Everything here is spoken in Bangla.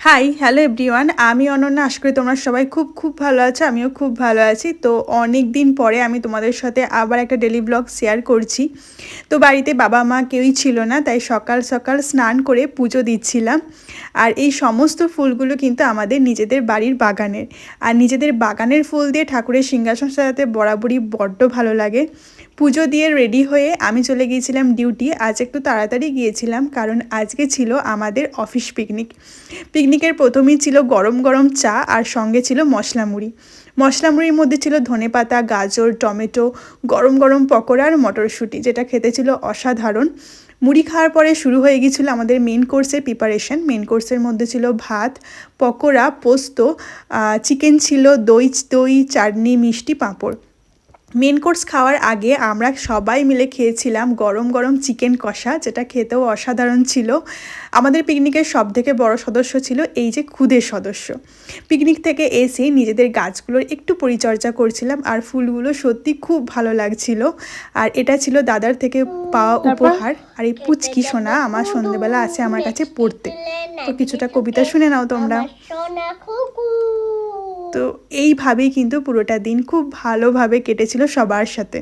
হাই হ্যালো এভরিওয়ান, আমি অনন্যা। আশা করি তোমরা সবাই খুব খুব ভালো আছো। আমিও খুব ভালো আছি। তো অনেক দিন পরে আমি তোমাদের সাথে আবার একটা ডেলি ব্লগ শেয়ার করছি। তো বাড়িতে বাবা মা কেউই ছিল না, তাই সকাল সকাল স্নান করে পুজো দিচ্ছিলাম। আর এই সমস্ত ফুলগুলো কিন্তু আমাদের নিজেদের বাড়ির বাগানের। আর নিজেদের বাগানের ফুল দিয়ে ঠাকুরের সিংহাসন সাজাতে বরাবরই বড্ড ভালো লাগে। পুজো দিয়ে রেডি হয়ে আমি চলে গিয়েছিলাম ডিউটি। আজ একটু তাড়াতাড়ি গিয়েছিলাম, কারণ আজকে ছিল আমাদের অফিস পিকনিক। পিকনিকের প্রথমেই ছিল গরম গরম চা, আর সঙ্গে ছিল মশলা মুড়ি। মশলা মুড়ির মধ্যে ছিল ধনেপাতা, গাজর, টমেটো, গরম গরম পকোড়া আর মটরশুঁটি, যেটা খেতে ছিল অসাধারণ। মুড়ি খাওয়ার পরে শুরু হয়ে গিয়েছিল আমাদের মেন কোর্সের প্রিপারেশন। মেন কোর্সের মধ্যে ছিল ভাত, পকোড়া, পোস্ত, চিকেন ছিল, দই দই চাটনি, মিষ্টি, পাঁপড়। মেন কোর্স খাওয়ার আগে আমরা সবাই মিলে খেয়েছিলাম গরম গরম চিকেন কষা, যেটা খেতেও অসাধারণ ছিল। আমাদের পিকনিকের সবথেকে বড় সদস্য ছিল এই যে ক্ষুদের সদস্য। পিকনিক থেকে এসে নিজেদের গাছগুলোর একটু পরিচর্যা করছিলাম, আর ফুলগুলো সত্যি খুব ভালো লাগছিল। আর এটা ছিল দাদার থেকে পাওয়া উপহার। আর এই পুচকি সোনা আমার সন্ধেবেলা আসে আমার কাছে পড়তে। তো কিছুটা কবিতা শুনে নাও তোমরা। তো এইভাবেই কিন্তু পুরোটা দিন খুব ভালোভাবে কেটেছিল সবার সাথে।